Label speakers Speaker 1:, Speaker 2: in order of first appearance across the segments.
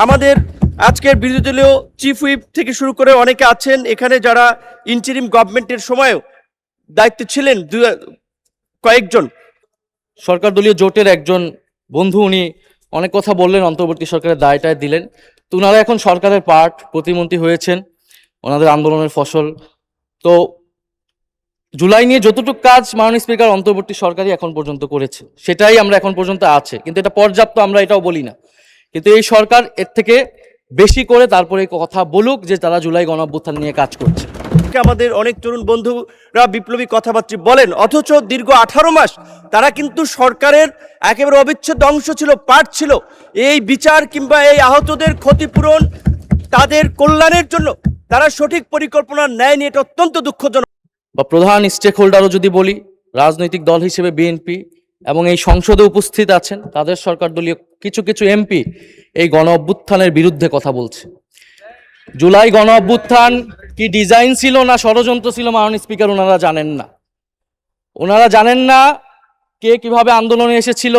Speaker 1: আমাদের আজকের বিরোধী দলীয় চিফ হুইপ থেকে শুরু করে অনেকে আছেন এখানে যারা ইন্টারিম গভর্নমেন্টের সময়ও দায়িত্বে ছিলেন কয়েকজন।
Speaker 2: সরকার দলীয় জোটের একজন বন্ধু উনি অনেক কথা বললেন, অন্তর্বর্তী সরকারের দায়টায় দিলেন। তো ওনারা এখন সরকারের পার্ট, প্রতিমন্ত্রী হয়েছেন, ওনাদের আন্দোলনের ফসল। তো জুলাই নিয়ে যতটুকু কাজ মাননীয় স্পিকার অন্তর্বর্তী সরকারই এখন পর্যন্ত করেছে সেটাই আমরা এখন পর্যন্ত আছে, কিন্তু এটা পর্যাপ্ত আমরা এটাও বলি না। কিন্তু এই সরকার এর থেকে বেশি করে তারপরে কথা বলুক যে তারা জুলাই গণঅভ্যুত্থান নিয়ে কাজ করছে।
Speaker 1: আমাদের অনেক তরুণ বন্ধুরা বিপ্লবী কথাবার্তা বলেন, অথচ দীর্ঘ 18 মাস তারা কিন্তু সরকারের একেবারে অবিচ্ছেদ্য অংশ ছিল, পার্ট ছিল। এই বিচার কিংবা এই আহতদের ক্ষতিপূরণ, তাদের কল্যাণের জন্য তারা সঠিক পরিকল্পনা নেয়নি। এটা অত্যন্ত দুঃখজনক।
Speaker 2: বা প্রধান স্টেক হোল্ডারও যদি বলি, রাজনৈতিক দল হিসেবে বিএনপি এবং এই সংসদে উপস্থিত আছেন তাদের সরকার দলীয় কিছু কিছু এমপি এই গণ অভ্যুত্থানের বিরুদ্ধে কথা বলছে। জুলাই গণ অভ্যুত্থান কি ডিজাইন ছিল না ষড়যন্ত্র ছিল মাননীয় স্পিকার ওনারা জানেন না। ওনারা জানেন না কে কিভাবে আন্দোলনে এসেছিল,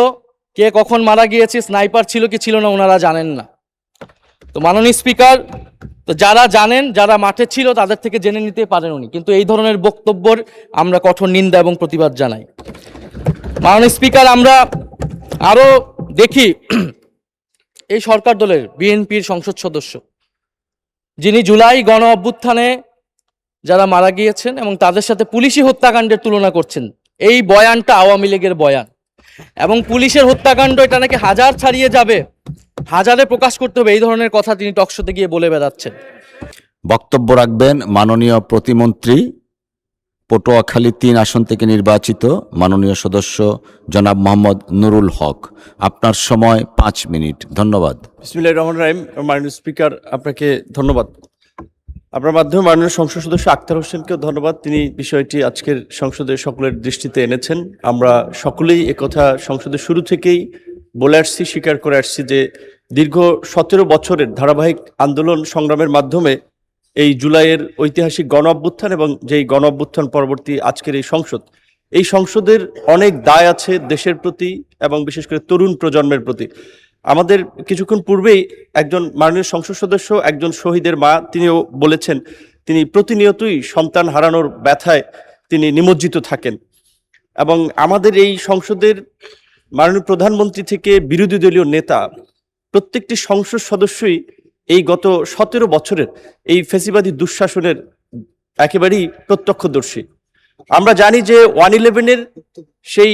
Speaker 2: কে কখন মারা গিয়েছে, স্নাইপার ছিল কি ছিল না ওনারা জানেন না। তো মাননীয় স্পিকার, তো যারা জানেন, যারা মাঠে ছিল তাদের থেকে জেনে নিতে পারেন উনি, কিন্তু এই ধরনের বক্তব্যের আমরা কঠোর নিন্দা এবং প্রতিবাদ জানাই। মাননীয় স্পিকার, আমরা আরো দেখি এই সরকার দলের বিএনপির সংসদ সদস্য যিনি জুলাই গণ অভ্যুত্থানে যারা মারা গিয়েছেন এবং তাদের সাথে পুলিশি হত্যাকাণ্ডের তুলনা করছেন। এই বয়ানটা আওয়ামী লীগের বয়ান এবং পুলিশের হত্যাকাণ্ড এটা নাকি হাজার ছাড়িয়ে যাবে, হাজারে প্রকাশ করতে হবে, এই ধরনের কথা তিনি টকশোতে গিয়ে বলে বেড়াচ্ছেন।
Speaker 3: বক্তব্য রাখবেন মাননীয় প্রতিমন্ত্রী, পটুয়াখালী 3 আসন থেকে নির্বাচিত মাননীয় সদস্য জনাব মোহাম্মদ নুরুল হক। আপনার সময় 5 মিনিট। ধন্যবাদ।
Speaker 1: বিসমিল্লাহির রহমানির রহিম। মাননীয় স্পিকার, আপনাকে ধন্যবাদ। আপনার মাধ্যমে মাননীয় সংসদ সদস্য আক্তার হোসেনকেও ধন্যবাদ। তিনি বিষয়টি আজকের সংসদে সকলের দৃষ্টিতে এনেছেন। আমরা সকলেই একথা সংসদের শুরু থেকেই বলে আসছি, স্বীকার করে আসছি যে দীর্ঘ 17 বছরের ধারাবাহিক আন্দোলন সংগ্রামের মাধ্যমে এই জুলাইয়ের ঐতিহাসিক গণ অভ্যুত্থান এবং যেই গণ অভ্যুত্থান পরবর্তী আজকের এই সংসদের অনেক দায় আছে দেশের প্রতি এবং বিশেষ করে তরুণ প্রজন্মের প্রতি। আমাদের কিছুক্ষণ পূর্বেই একজন মাননীয় সংসদ সদস্য, একজন শহীদের মা, তিনিও বলেছেন তিনি প্রতিনিয়তই সন্তান হারানোর ব্যথায় তিনি নিমজ্জিত থাকেন। এবং আমাদের এই সংসদের মাননীয় প্রধানমন্ত্রী থেকে বিরোধী দলীয় নেতা প্রত্যেকটি সংসদ সদস্যই এই গত 17 বছরের এই ফ্যাসিবাদী দুঃশাসনের একেবারেই প্রত্যক্ষদর্শী। আমরা জানি যে 111-এর সেই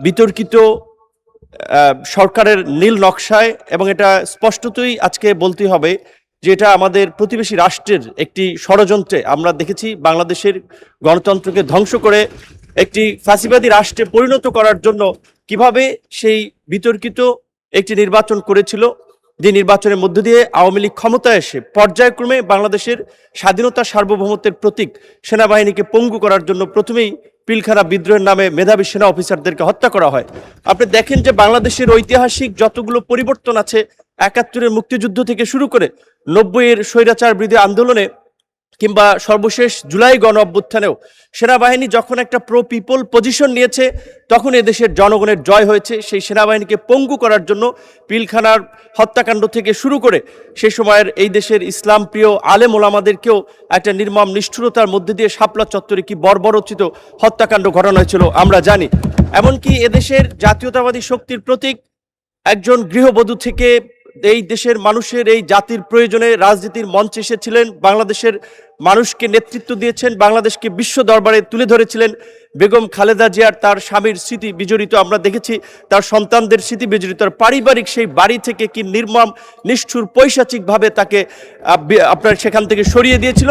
Speaker 1: বিতর্কিত সরকারের নীল নকশায়, এবং এটা স্পষ্টতই আজকে বলতে হবে যে এটা আমাদের প্রতিবেশী রাষ্ট্রের একটি ষড়যন্ত্রে আমরা দেখেছি বাংলাদেশের গণতন্ত্রকে ধ্বংস করে একটি ফ্যাসিবাদী রাষ্ট্রে পরিণত করার জন্য কিভাবে সেই বিতর্কিত একটি নির্বাচন করেছিল, যে নির্বাচনের মধ্য দিয়ে আওয়ামী লীগ ক্ষমতায় এসে পর্যায়ক্রমে বাংলাদেশের স্বাধীনতা সার্বভৌমত্বের প্রতীক সেনাবাহিনীকে পঙ্গু করার জন্য প্রথমেই পিলখানা বিদ্রোহের নামে মেধাবী সেনা অফিসারদেরকে হত্যা করা হয়। আপনি দেখেন যে বাংলাদেশের ঐতিহাসিক যতগুলো পরিবর্তন আছে, 71-এর মুক্তিযুদ্ধ থেকে শুরু করে 90-এর স্বৈরাচার বিরোধী আন্দোলনে কিংবা সর্বশেষ জুলাই গণ অভ্যুত্থানেও সেনাবাহিনী যখন একটা প্রো পিপল পজিশন নিয়েছে তখন এদেশের জনগণের জয় হয়েছে। সেই সেনাবাহিনীকে পঙ্গু করার জন্য পিলখানার হত্যাকাণ্ড থেকে শুরু করে সেই সময়ের এই দেশের ইসলাম প্রিয় আলেম ওলামাদেরকেও একটা নির্মম নিষ্ঠুরতার মধ্যে দিয়ে শাপলা চত্বরে কি বর্বরোচিত হত্যাকাণ্ড ঘটানো হয়েছিল আমরা জানি। এমনকি এদেশের জাতীয়তাবাদী শক্তির প্রতীক একজন গৃহবধূ থেকে এই দেশের মানুষের, এই জাতির প্রয়োজনে রাজনীতির মঞ্চে এসেছিলেন, বাংলাদেশের মানুষকে নেতৃত্ব দিয়েছেন, বাংলাদেশকে বিশ্ব দরবারে তুলে ধরেছিলেন বেগম খালেদা জিয়ার, তার স্বামীর স্মৃতি বিজড়িত আমরা দেখেছি, তার সন্তানদের স্মৃতি বিজড়িত পারিবারিক সেই বাড়ি থেকে কি নির্মম নিষ্ঠুর পৈশাচিকভাবে তাকে আপনার সেখান থেকে সরিয়ে দিয়েছিল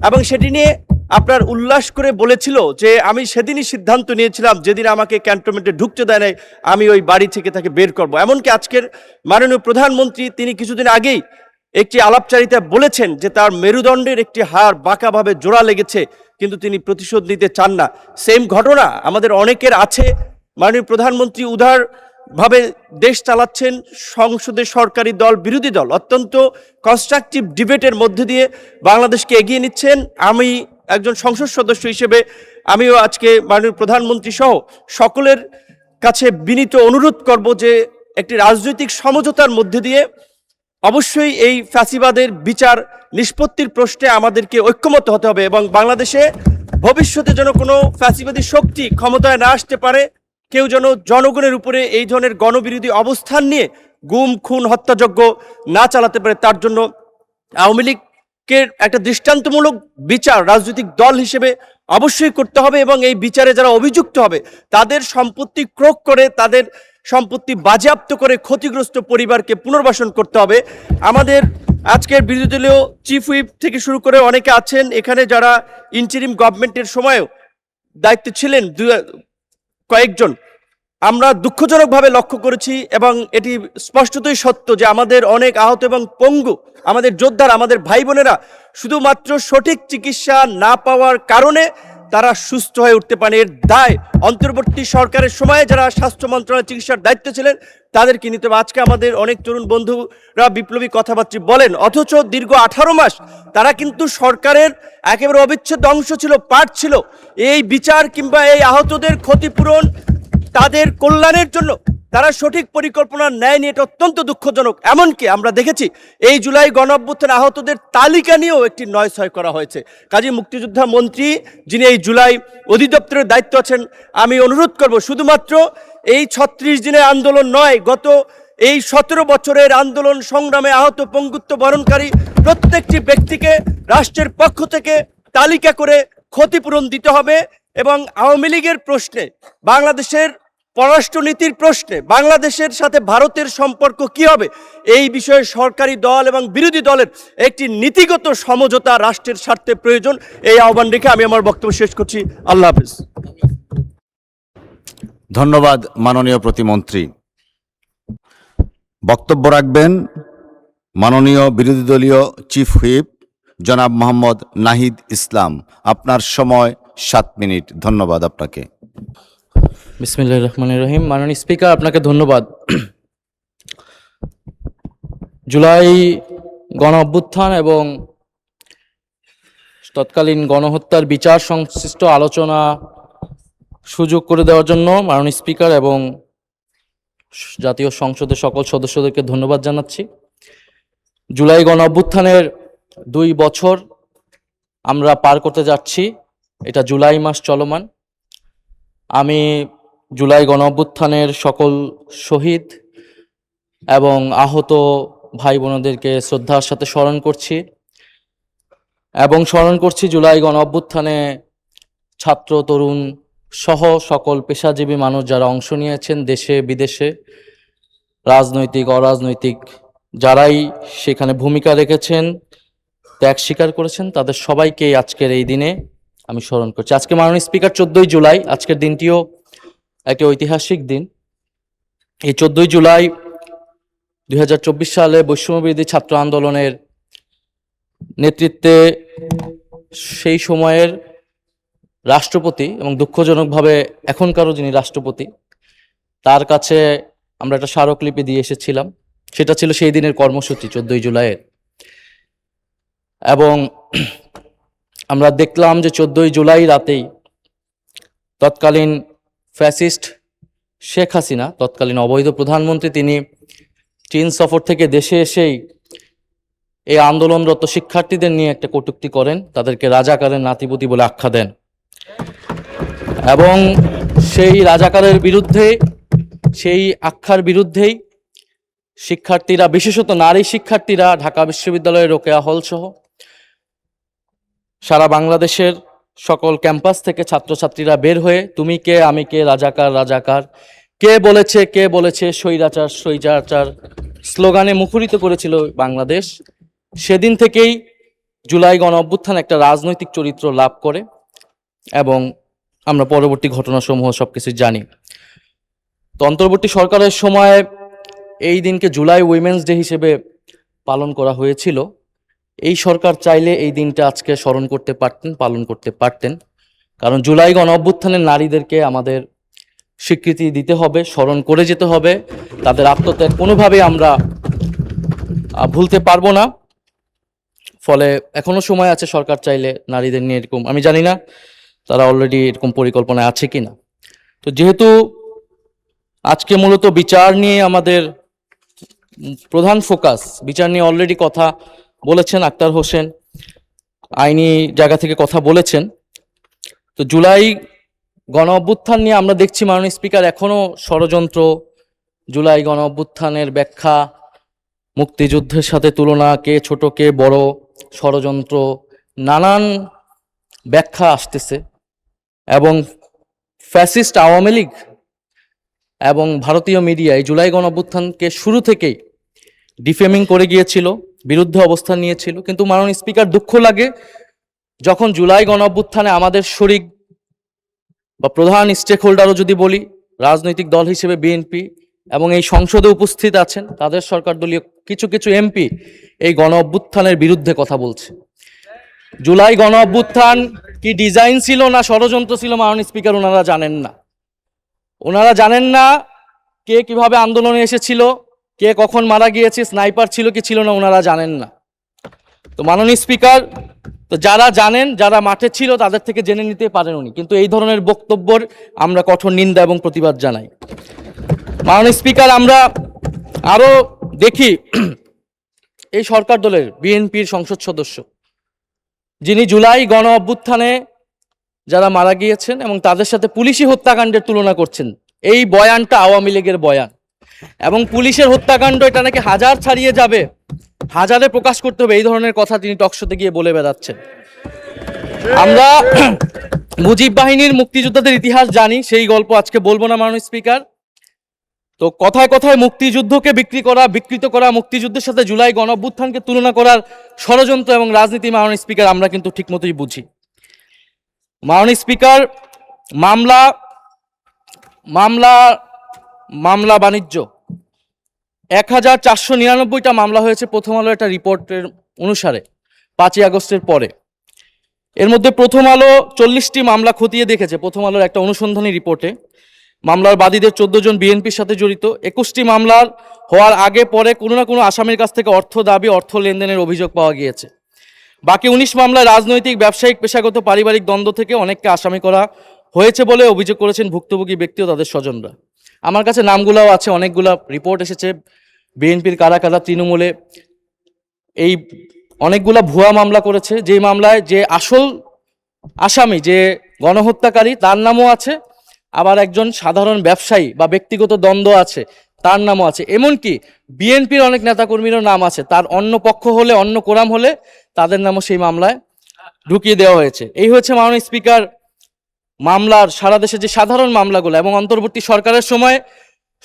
Speaker 1: এবং সেটি নিয়ে আপনার উল্লাস করে বলেছিল যে আমি সেদিনই সিদ্ধান্ত নিয়েছিলাম যেদিন আমাকে ক্যান্টনমেন্টে ঢুকতে দেয় নাই আমি ওই বাড়ি থেকে তাকে বের করব। এমনকি আজকের মাননীয় প্রধানমন্ত্রী তিনি কিছুদিন আগেই একটি আলাপচারিতায় বলেছেন যে তার মেরুদণ্ডের একটি হাড় বাঁকাভাবে জোড়া লেগেছে, কিন্তু তিনি প্রতিশোধ নিতে চান না। সেম ঘটনা আমাদের অনেকের আছে। মাননীয় প্রধানমন্ত্রী উদারভাবে দেশ চালাচ্ছেন, সংসদে সরকারি দল বিরোধী দল অত্যন্ত কনস্ট্রাকটিভ ডিবেটের মধ্যে দিয়ে বাংলাদেশকে এগিয়ে নিচ্ছেন। আমি একজন সংসদ সদস্য হিসেবে আমিও আজকে মাননীয় প্রধানমন্ত্রী সহ সকলের কাছে বিনীত অনুরোধ করব যে একটি রাজনৈতিক সমঝোতার মধ্যে দিয়ে অবশ্যই এই ফ্যাসিবাদের বিচার নিষ্পত্তির প্রশ্নে আমাদেরকে ঐক্যমত হতে হবে এবং বাংলাদেশে ভবিষ্যতে যেন কোনো ফ্যাসিবাদী শক্তি ক্ষমতায় না আসতে পারে, কেউ যেন জনগণের উপরে এই ধরনের গণবিরোধী অবস্থান নিয়ে গুম খুন হত্যাযজ্ঞ না চালাতে পারে, তার জন্য আওয়ামী লীগের একটা দৃষ্টান্তমূলক বিচার রাজনৈতিক দল হিসেবে অবশ্যই করতে হবে এবং এই বিচারে যারা অভিযুক্ত হবে তাদের সম্পত্তি ক্রোক করে, তাদের সম্পত্তি বাজেয়াপ্ত করে ক্ষতিগ্রস্ত পরিবারকে পুনর্বাসন করতে হবে। আমাদের আজকের বিরোধী দলীয় চিফ হুইপ থেকে শুরু করে অনেকে আছেন এখানে যারা ইন্টারিম গভর্নমেন্টের সময়ও দায়িত্বে ছিলেন, কয়েকজন। আমরা দুঃখজনকভাবে লক্ষ্য করেছি এবং এটি স্পষ্টতই সত্য যে আমাদের অনেক আহত এবং পঙ্গু আমাদের যোদ্ধারা, আমাদের ভাই বোনেরা শুধুমাত্র সঠিক চিকিৎসা না পাওয়ার কারণে তারা সুস্থ হয়ে উঠতে পারে। এর দায় অন্তর্বর্তী সরকারের সময়ে যারা স্বাস্থ্য মন্ত্রণালয়ের চিকিৎসার দায়িত্ব ছিলেন তাদেরকে নিতে হবে। আজকে আমাদের অনেক তরুণ বন্ধুরা বিপ্লবী কথাবার্তা বলেন, অথচ দীর্ঘ 18 মাস তারা কিন্তু সরকারের একেবারে অবিচ্ছেদ্য অংশ ছিল, পার্ট ছিল। এই বিচার কিংবা এই আহতদের ক্ষতিপূরণ, তাদের কল্যাণের জন্য তারা সঠিক পরিকল্পনা নেয়নি, এটা অত্যন্ত দুঃখজনক। এমনকি আমরা দেখেছি এই জুলাই গণঅভ্যুত্থানে আহতদের তালিকা নিয়েও একটি নয়ছয় করা হয়েছে। কাজী মুক্তিযোদ্ধা মন্ত্রী যিনি এই জুলাই অধিদপ্তরের দায়িত্ব আছেন, আমি অনুরোধ করব শুধুমাত্র এই 36 দিনের আন্দোলন নয়, গত এই 17 বছরের আন্দোলন সংগ্রামে আহত পঙ্গুত্ব বরণকারী প্রত্যেকটি ব্যক্তিকে রাষ্ট্রের পক্ষ থেকে তালিকা করে ক্ষতিপূরণ দিতে হবে এবং আওয়ামী লীগের প্রশ্নে, বাংলাদেশের পররাষ্ট্রনীতির প্রশ্নে বাংলাদেশের সাথে ভারতের সম্পর্ক কি হবে, এই বিষয়ে সরকারি দল এবং বিরোধী দলের একটি নীতিগত সমঝোতা রাষ্ট্রের স্বার্থে প্রয়োজন। এই আহ্বান রেখে আমি আমার বক্তব্য শেষ করছি। আল্লাহ হাফেজ।
Speaker 3: ধন্যবাদ মাননীয় প্রতিমন্ত্রী। বক্তব্য রাখবেন মাননীয় বিরোধী দলীয় চিফ হুইপ জনাব মোহাম্মদ নাহিদ ইসলাম। আপনার সময় 7 মিনিট। ধন্যবাদ আপনাকে।
Speaker 2: বিসমিল্লাহির রহমানির রহিম। মাননীয় স্পিকার, আপনাকে ধন্যবাদ। জুলাই গণ অভ্যুত্থান এবং তৎকালীন গণহত্যার বিচার সংশ্লিষ্ট আলোচনা সুযোগ করে দেওয়ার জন্য মাননীয় স্পিকার এবং জাতীয় সংসদের সকল সদস্যদেরকে ধন্যবাদ জানাচ্ছি। জুলাই গণ অভ্যুত্থানের 2 বছর আমরা পার করতে যাচ্ছি, এটা জুলাই মাস চলমান। আমি জুলাই গণ অভ্যুত্থানের সকল শহীদ এবং আহত ভাই বোনদেরকে শ্রদ্ধার সাথে স্মরণ করছি এবং স্মরণ করছি জুলাই গণ অভ্যুত্থানে ছাত্র তরুণ সহ সকল পেশাজীবী মানুষ যারা অংশ নিয়েছেন, দেশে বিদেশে, রাজনৈতিক অরাজনৈতিক যারাই সেখানে ভূমিকা রেখেছেন, ত্যাগ স্বীকার করেছেন, তাদের সবাইকে আজকের এই দিনে আমি স্মরণ করছি। আজকে মাননীয় স্পিকার 14ই জুলাই, আজকের দিনটিও একটি ঐতিহাসিক দিন। এই 14ই জুলাই 2024 সালে বৈষম্যবিরোধী ছাত্র আন্দোলনের নেতৃত্বে সেই সময়ের রাষ্ট্রপতি এবং দুঃখজনকভাবে এখনকারও যিনি রাষ্ট্রপতি, তার কাছে আমরা একটা স্মারকলিপি দিয়ে এসেছিলাম। সেটা ছিল সেই দিনের কর্মসূচি 14ই জুলাইয়ের। এবং আমরা দেখলাম যে 14ই জুলাই রাতেই তৎকালীন ফ্যাসিস্ট শেখ হাসিনা, তৎকালীন অবৈধ প্রধানমন্ত্রী, তিনি চীন সফর থেকে দেশে এসেই এই আন্দোলনরত শিক্ষার্থীদের নিয়ে একটা কটূক্তি করেন, তাদেরকে রাজাকারের নাতিপুতি বলে আখ্যা দেন। এবং সেই রাজাকারের বিরুদ্ধে, সেই আখ্যার বিরুদ্ধেই শিক্ষার্থীরা, বিশেষত নারী শিক্ষার্থীরা ঢাকা বিশ্ববিদ্যালয়ের রোকেয়া হল সহ সারা বাংলাদেশের সকল ক্যাম্পাস থেকে ছাত্রছাত্রীরা বের হয়ে তুমি কে আমি কে, রাজাকার রাজাকার, কে বলেছে স্বৈরাচার স্বৈরাচার স্লোগানে মুখরিত করেছিল বাংলাদেশ। সেদিন থেকেই জুলাই গণ অভ্যুত্থান একটা রাজনৈতিক চরিত্র লাভ করে এবং আমরা পরবর্তী ঘটনাসমূহ সবকিছু জানি। তো অন্তর্বর্তী সরকারের সময় এই দিনকে জুলাই উইমেন্স ডে হিসেবে পালন করা হয়েছিল। এই সরকার চাইলে এই দিনটা আজকে স্মরণ করতে পারতেন, পালন করতে পারতেন, কারণ জুলাই গণ অভ্যুত্থানের নারীদেরকে আমাদের স্বীকৃতি দিতে হবে, স্মরণ করে যেতে হবে। তাদের আত্মত্যাগ কোনোভাবেই আমরা ভুলতে পারবো না। ফলে এখনো সময় আছে সরকার চাইলে নারীদের নিয়ে এরকম, আমি জানি না তারা অলরেডি এরকম পরিকল্পনায় আছে কিনা। তো যেহেতু আজকে মূলত বিচার নিয়ে আমাদের প্রধান ফোকাস। বিচার নিয়ে অলরেডি কথা বলেছেন আক্তার হোসেন, আইনি জায়গা থেকে কথা বলেছেন। তো জুলাই গণ অভ্যুত্থান নিয়ে আমরা দেখছি মাননীয় স্পিকার এখনো ষড়যন্ত্র, জুলাই গণ অভ্যুত্থানের ব্যাখ্যা, মুক্তিযুদ্ধের সাথে তুলনা, কে ছোট কে বড়, ষড়যন্ত্র, নানান ব্যাখ্যা আসতেছে। এবং ফ্যাসিস্ট আওয়ামী লীগ এবং ভারতীয় মিডিয়া এই জুলাই গণ অভ্যুত্থানকে শুরু থেকেই ডিফেমিং করে গিয়েছিল, বিরুদ্ধে অবস্থান নিয়েছিল। কিন্তু মাননীয় স্পিকার, দুঃখ লাগে যখন জুলাই গণ অভ্যুত্থানে আমাদের শরিক বা প্রধান স্টেক হোল্ডারও যদি বলি, রাজনৈতিক দল হিসেবে বিএনপি এবং এই সংসদে উপস্থিত আছেন তাদের সরকার দলীয় কিছু কিছু এমপি এই গণ অভ্যুত্থানের বিরুদ্ধে কথা বলছে। জুলাই গণ অভ্যুত্থান কি ডিজাইন ছিল না ষড়যন্ত্র ছিল, মাননীয় স্পিকার ওনারা জানেন না। ওনারা জানেন না কে কিভাবে আন্দোলনে এসেছিল, কে কখন মারা গিয়েছে, স্নাইপার ছিল কি ছিল না, ওনারা জানেন না। তো মাননীয় স্পিকার, তো যারা জানেন, যারা মাঠে ছিল তাদের থেকে জেনে নিতে পারেন উনি, কিন্তু এই ধরনের বক্তব্যের আমরা কঠোর নিন্দা এবং প্রতিবাদ জানাই। মাননীয় স্পিকার, আমরা আরো দেখি এই সরকার দলের বিএনপির সংসদ সদস্য যিনি জুলাই গণ অভ্যুত্থানে যারা মারা গিয়েছেন এবং তাদের সাথে পুলিশি হত্যাকাণ্ডের তুলনা করছেন। এই বয়ানটা আওয়ামী লীগের বয়ান এবং পুলিশের হত্যাকাণ্ড এটা নাকি হাজার ছাড়িয়ে যাবে, হাজারে প্রকাশ করতে হবে, এই ধরনের কথা তিনি টকশোতে গিয়ে বলে বেড়াচ্ছেন। আমরা মুজিব বাহিনীর মুক্তিযোদ্ধাদের ইতিহাস জানি, সেই গল্প আজকে বলবো না মাননীয় স্পিকার। তো কথায় কথায় মুক্তিযুদ্ধকে বিকৃত করা, মুক্তিযুদ্ধের সাথে জুলাই গণ অভ্যুত্থানকে তুলনা করার ষড়যন্ত্র এবং রাজনীতি মাননীয় স্পিকার আমরা কিন্তু ঠিকমতোই বুঝি। মাননীয় স্পিকার, মামলা বাণিজ্য 1499টা মামলা হয়েছে প্রথম আলো একটা রিপোর্টের অনুসারে 5ই আগস্টের পরে। এর মধ্যে প্রথম আলো 40টি মামলা খতিয়ে দেখেছে। প্রথম আলোর একটা অনুসন্ধানী রিপোর্টে মামলার বাদীদের 14 জন বিএনপির সাথে জড়িত। 21টি মামলার হওয়ার আগে পরে কোনো না কোনো আসামির কাছ থেকে অর্থ দাবি, অর্থ লেনদেনের অভিযোগ পাওয়া গিয়েছে। বাকি 19 মামলায় রাজনৈতিক, ব্যবসায়িক, পেশাগত, পারিবারিক দ্বন্দ্ব থেকে অনেককে আসামি করা হয়েছে বলে অভিযোগ করেছেন ভুক্তভোগী ব্যক্তি ও তাদের স্বজনরা। আমার কাছে নামগুলাও আছে, অনেকগুলা রিপোর্ট এসেছে বিএনপির কারা কারা তৃণমূলে এই অনেকগুলা ভুয়া মামলা করেছে, যে মামলায় যে আসল আসামি, যে গণহত্যাকারী, তার নামও আছে, আবার একজন সাধারণ ব্যবসায়ী বা ব্যক্তিগত দ্বন্দ্ব আছে তার নামও আছে। এমনকি বিএনপির অনেক নেতাকর্মীরও নাম আছে, তার অন্য পক্ষ হলে, অন্য কোরাম হলে তাদের নামও সেই মামলায় ঢুকিয়ে দেওয়া হয়েছে। এই হচ্ছে মাননীয় স্পিকার মামলার, সারা দেশে যে সাধারণ মামলাগুলো এবং অন্তর্বর্তী সরকারের সময়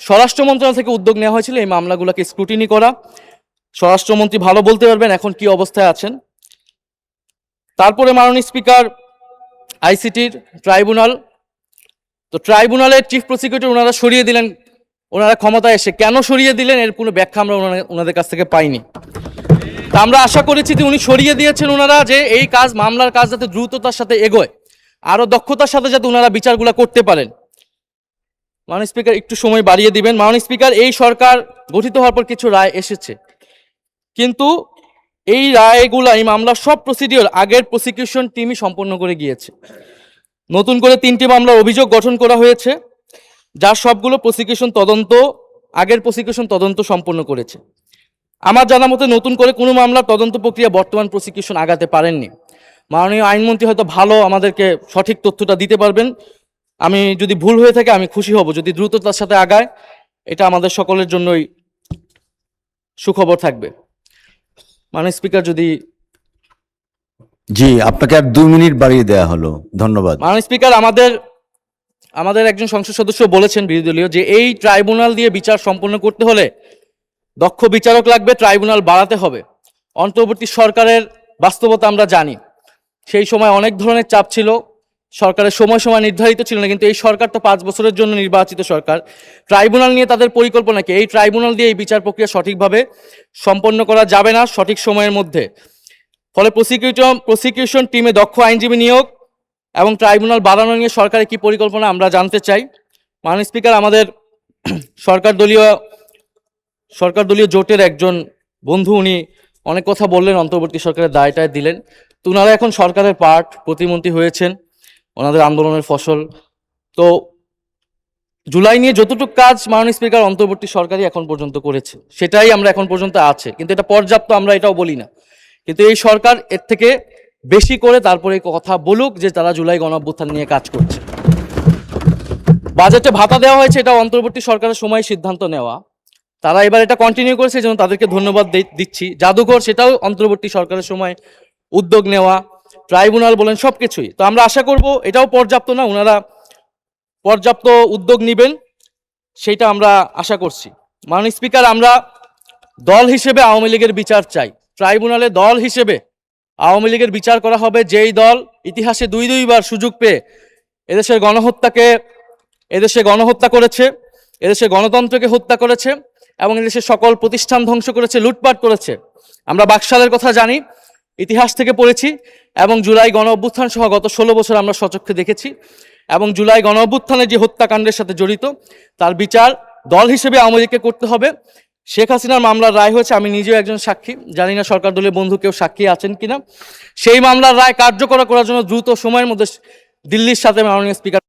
Speaker 2: স্বরাষ্ট্র মন্ত্রণালয় থেকে উদ্যোগ নেওয়া হয়েছিল এই মামলাগুলোকে স্ক্রুটিনি করা। স্বরাষ্ট্রমন্ত্রী ভালো বলতে পারবেন এখন কি অবস্থায় আছেন। তারপরে মাননীয় স্পিকার, আইসিটির ট্রাইব্যুনাল, তো ট্রাইব্যুনালের চিফ প্রসিকিউটর ওনারা সরিয়ে দিলেন, ওনারা ক্ষমতায় এসে কেন সরিয়ে দিলেন এর কোনো ব্যাখ্যা আমরা ওনাদের কাছ থেকে পাইনি। তা আমরা আশা করেছি যে উনি সরিয়ে দিয়েছেন ওনারা, যে এই কাজ, মামলার কাজ যাতে দ্রুততার সাথে এগোয়, আরো দক্ষতার সাথে যাতে ওনারা বিচারগুলো করতে পারেন। মাননীয় স্পিকার একটু সময় বাড়িয়ে দিবেন। মাননীয় স্পিকার, এই সরকার গঠিত হওয়ার পর কিছু রায় এসেছে, কিন্তু এই রায়গুলা, এই মামলার সব প্রসিডিওর আগের প্রসিকিউশন টিমই সম্পন্ন করে গিয়েছে। নতুন করে 3টি মামলার অভিযোগ গঠন করা হয়েছে, যার সবগুলো প্রসিকিউশন তদন্ত, আগের প্রসিকিউশন তদন্ত সম্পন্ন করেছে। আমার জানা মতে নতুন করে কোনো মামলার তদন্ত প্রক্রিয়া বর্তমান প্রসিকিউশন আগাতে পারেননি। মাননীয় আইনমন্ত্রী হয়তো ভালো আমাদেরকে সঠিক তথ্যটা দিতে পারবেন, আমি যদি ভুল হয়ে থাকে আমি খুশি হব যদি দ্রুততার সাথে আগায়, এটা আমাদের সকলের জন্যই সুখবর থাকবে। মাননীয় স্পিকার, যদি
Speaker 3: জি, আপনাকে আর 2 মিনিট বাড়িয়ে দেওয়া হলো, ধন্যবাদ।
Speaker 2: মাননীয় স্পিকার, আমাদের একজন সংসদ সদস্য বলেছেন বিরোধী দলীয়, যে এই ট্রাইব্যুনাল দিয়ে বিচার সম্পন্ন করতে হলে দক্ষ বিচারক লাগবে, ট্রাইব্যুনাল বাড়াতে হবে। অন্তর্বর্তী সরকারের বাস্তবতা আমরা জানি, সেই সময় অনেক ধরনের চাপ ছিল, সরকারের সময় নির্ধারিত ছিল না, কিন্তু এই সরকার তো 5 বছরের জন্য নির্বাচিত সরকার। ট্রাইব্যুনাল নিয়ে তাদের পরিকল্পনা কি? এই ট্রাইব্যুনাল দিয়ে এই বিচার প্রক্রিয়া সঠিকভাবে সম্পন্ন করা যাবে না সঠিক সময়ের মধ্যে। ফলে প্রসিকিউশন টিমে দক্ষ আইনজীবী নিয়োগ এবং ট্রাইব্যুনাল বাড়ানো নিয়ে সরকারের কি পরিকল্পনা আমরা জানতে চাই। মাননীয় স্পিকার, আমাদের সরকার দলীয় জোটের একজন বন্ধু, উনি অনেক কথা বললেন, অন্তর্বর্তী সরকারের দায়টায় দিলেন। তো ওনারা এখন সরকারের পার্ট, প্রতিমন্ত্রী হয়েছেন, ওনাদের আন্দোলনের ফসল। তো জুলাই নিয়ে যতটুকু কাজ মাননীয় স্পিকার অন্তর্বর্তী সরকারই এখন পর্যন্ত করেছে, সেটাই আমরা এখন পর্যন্ত আছে, কিন্তু এটা পর্যাপ্ত আমরা এটাও বলি না। কিন্তু এই সরকার এর থেকে বেশি করে তারপরে কথা বলুক যে তারা জুলাই গণঅভ্যুত্থান নিয়ে কাজ করছে। বাজেটে ভাতা দেওয়া হয়েছে, এটা অন্তর্বর্তী সরকারের সময় সিদ্ধান্ত নেওয়া, তারা এবার এটা কন্টিনিউ করেছে, এই জন্য তাদেরকে ধন্যবাদ দিচ্ছি। জাদুঘর, সেটাও অন্তর্বর্তী সরকারের সময় উদ্যোগ নেওয়া, ট্রাইব্যুনাল বলেন, সবকিছুই। তো আমরা আশা করব এটাও পর্যাপ্ত না, ওনারা পর্যাপ্ত উদ্যোগ নেবেন, সেটা আমরা আশা করছি। মাননীয় স্পিকার, আমরা দল হিসেবে আওয়ামী লীগের বিচার চাই। ট্রাইব্যুনালে দল হিসেবে আওয়ামী লীগের বিচার করা হবে, যেই দল ইতিহাসে দুইবার সুযোগ পেয়ে এদেশে গণহত্যা করেছে, এদেশে গণতন্ত্রকে হত্যা করেছে এবং এদেশের সকল প্রতিষ্ঠান ধ্বংস করেছে, লুটপাট করেছে। আমরা বাকশালের কথা জানি, ইতিহাস থেকে পড়েছি, এবং জুলাই গণ অভ্যুত্থান সহ গত 16 বছর আমরা সচক্ষে দেখেছি। এবং জুলাই গণ অভ্যুত্থানের যে হত্যাকাণ্ডের সাথে জড়িত, তার বিচার দল হিসেবে আওয়ামী লীগকে করতে হবে। শেখ হাসিনার মামলার রায় হয়েছে, আমি নিজেও একজন সাক্ষী, জানি না সরকার দলের বন্ধু কেউ সাক্ষী আছেন কিনা। সেই মামলার রায় কার্যকর করার জন্য দ্রুত সময়ের মধ্যে দিল্লির সাথে মাননীয় স্পিকার